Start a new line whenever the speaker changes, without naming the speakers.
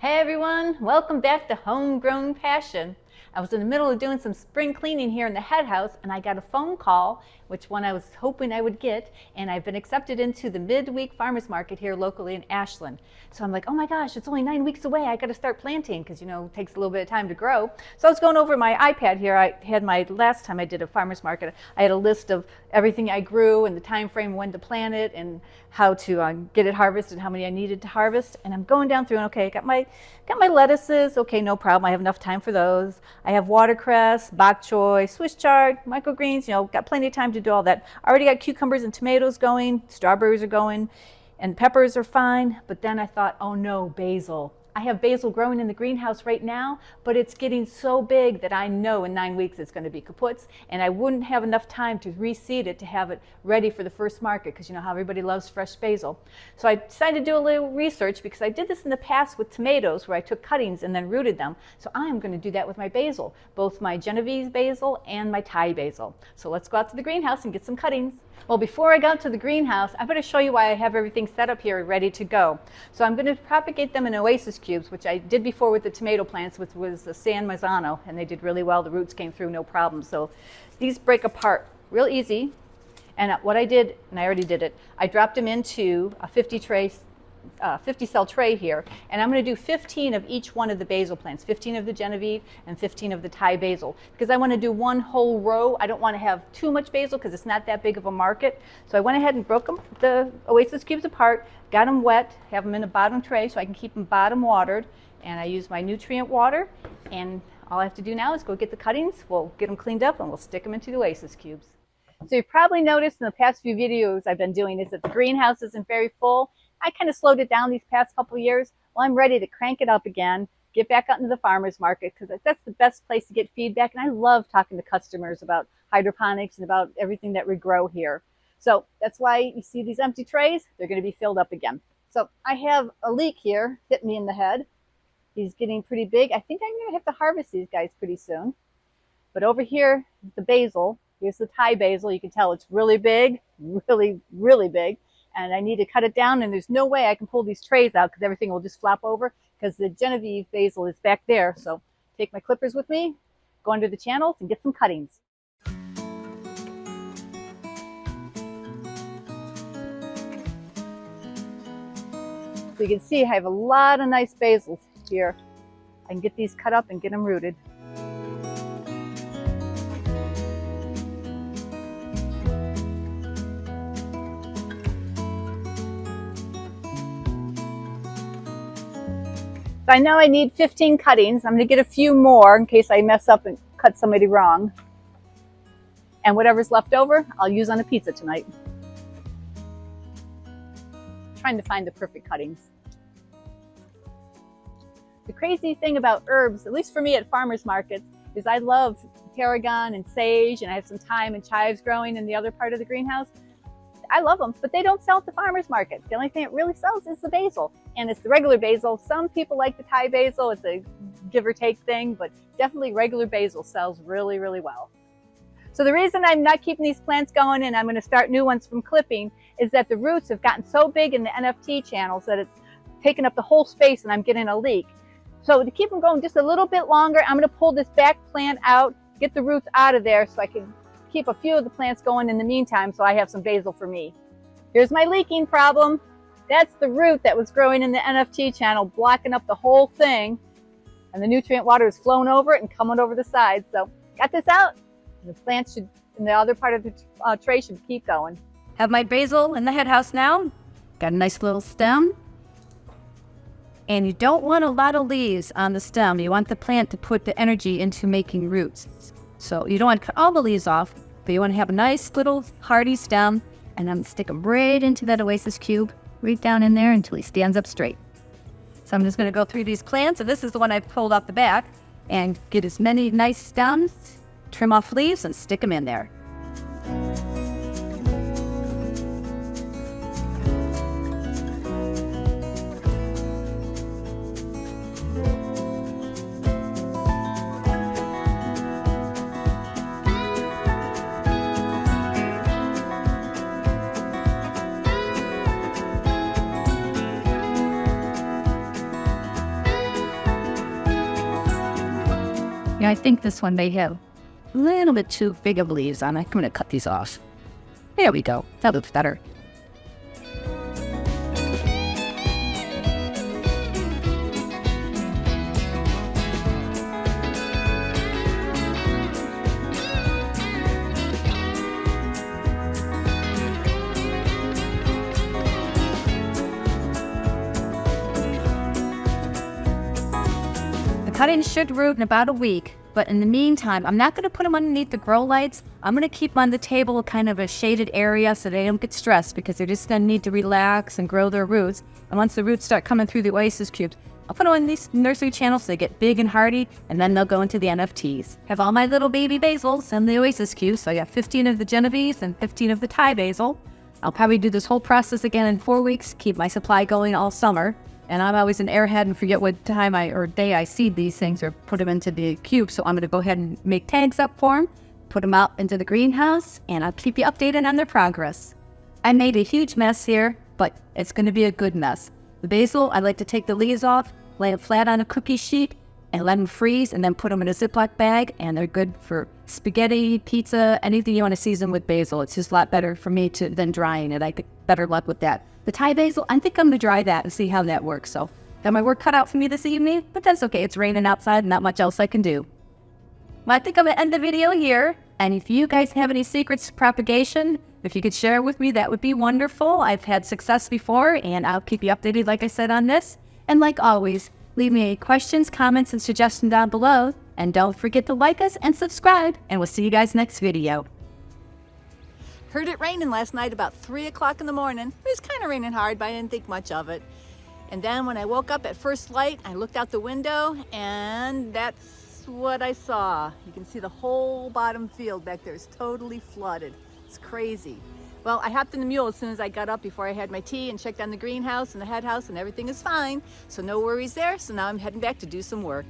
Hey everyone, welcome back to Homegrown Passion. I was in the middle of doing some spring cleaning here in the head house and I got a phone call, which one I was hoping I would get, and I've been accepted into the midweek farmers market here locally in Ashland. So I'm like, oh my gosh, it's only 9 weeks away. I got to start planting because, it takes a little bit of time to grow. So I was going over my iPad here. I had last time I did a farmers market, I had a list of everything I grew and the time frame when to plant it and how to get it harvested and how many I needed to harvest. And I'm going down through and okay, I got my lettuces. Okay, no problem. I have enough time for those. I have watercress, bok choy, Swiss chard, microgreens. Got plenty of time to do all that. Already got cucumbers and tomatoes going. Strawberries are going, and peppers are fine. But then I thought, oh no, basil. I have basil growing in the greenhouse right now, but it's getting so big that I know in 9 weeks it's going to be kaputs, and I wouldn't have enough time to reseed it to have it ready for the first market, because you know how everybody loves fresh basil. So I decided to do a little research, because I did this in the past with tomatoes where I took cuttings and then rooted them. So I am going to do that with my basil, both my Genovese basil and my Thai basil. So let's go out to the greenhouse and get some cuttings. Well, before I got to the greenhouse, I'm going to show you why I have everything set up here ready to go. So I'm going to propagate them in oasis cubes, which I did before with the tomato plants, which was the San Marzano, and they did really well. The roots came through no problem. So these break apart real easy. And what I did, and I already did it, I dropped them into a 50 cell tray here, and I'm going to do 15 of each one of the basil plants, 15 of the Genevieve and 15 of the Thai basil, because I want to do one whole row. I don't want to have too much basil because it's not that big of a market. So I went ahead and broke the oasis cubes apart, got them wet, have them in a bottom tray so I can keep them bottom watered, and I use my nutrient water, and all I have to do now is go get the cuttings. We'll get them cleaned up and we'll stick them into the oasis cubes. So you've probably noticed in the past few videos I've been doing is that the greenhouse isn't very full. I kind of slowed it down these past couple of years. Well, I'm ready to crank it up again, get back out into the farmer's market, because that's the best place to get feedback. And I love talking to customers about hydroponics and about everything that we grow here. So that's why you see these empty trays. They're going to be filled up again. So I have a leek here hit me in the head. He's getting pretty big. I think I'm going to have to harvest these guys pretty soon. But over here is the basil. Here's the Thai basil. You can tell it's really big, really, really big. And I need to cut it down, and there's no way I can pull these trays out because everything will just flop over because the Genevieve basil is back there. So take my clippers with me, go under the channels, and get some cuttings. So you can see I have a lot of nice basils here. I can get these cut up and get them rooted. So I know I need 15 cuttings. I'm going to get a few more in case I mess up and cut somebody wrong. And whatever's left over, I'll use on a pizza tonight. I'm trying to find the perfect cuttings. The crazy thing about herbs, at least for me at farmers markets, is I love tarragon and sage, and I have some thyme and chives growing in the other part of the greenhouse. I love them, but they don't sell at the farmers market. The only thing it really sells is the basil, and it's the regular basil. Some people like the Thai basil. It's a give or take thing, but definitely regular basil sells really, really well. So the reason I'm not keeping these plants going and I'm going to start new ones from clipping is that the roots have gotten so big in the NFT channels that it's taken up the whole space and I'm getting a leak. So to keep them going just a little bit longer, I'm going to pull this back plant out, get the roots out of there so I can keep a few of the plants going in the meantime so I have some basil for me. Here's my leaking problem. That's the root that was growing in the NFT channel, blocking up the whole thing, and the nutrient water is flowing over it and coming over the side. So got this out, and the plants should, in the other part of the tray, should keep going. Have my basil in the head house now. Got a nice little stem. And you don't want a lot of leaves on the stem. You want the plant to put the energy into making roots. So you don't want to cut all the leaves off, but you want to have a nice little hardy stem, and I'm going to stick them right into that oasis cube, right down in there until he stands up straight. So I'm just going to go through these plants, and this is the one I pulled off the back, and get as many nice stems, trim off leaves, and stick them in there.
Yeah, I think this one may have a little bit too big of leaves on it. I'm going to cut these off. There we go. That looks better. The cuttings should root in about a week, but in the meantime, I'm not going to put them underneath the grow lights. I'm going to keep them on the table, kind of a shaded area, so they don't get stressed, because they're just going to need to relax and grow their roots. And once the roots start coming through the oasis cubes, I'll put them in these nursery channels so they get big and hardy, and then they'll go into the NFTs. Have all my little baby basils in the oasis cubes, so I got 15 of the Genovese and 15 of the Thai basil. I'll probably do this whole process again in 4 weeks, keep my supply going all summer. And I'm always an airhead and forget what time or day I seed these things or put them into the cube. So I'm going to go ahead and make tags up for them, put them out into the greenhouse, and I'll keep you updated on their progress. I made a huge mess here, but it's going to be a good mess. The basil, I like to take the leaves off, lay it flat on a cookie sheet, and let them freeze, and then put them in a Ziploc bag, and they're good for spaghetti, pizza, anything you want to season with basil. It's just a lot better for me than drying it. I get better luck with that. The Thai basil, I think I'm going to dry that and see how that works. So, got my work cut out for me this evening, but that's okay. It's raining outside and not much else I can do. Well, I think I'm going to end the video here. And if you guys have any secrets to propagation, if you could share with me, that would be wonderful. I've had success before, and I'll keep you updated, like I said, on this. And like always, leave me any questions, comments, and suggestions down below. And don't forget to like us and subscribe. And we'll see you guys next video.
Heard it raining last night about 3 o'clock in the morning. It was kind of raining hard, but I didn't think much of it. And then when I woke up at first light, I looked out the window, and that's what I saw. You can see the whole bottom field back there is totally flooded. It's crazy. Well, I hopped in the mule as soon as I got up before I had my tea and checked on the greenhouse and the head house, and everything is fine. So no worries there. So now I'm heading back to do some work.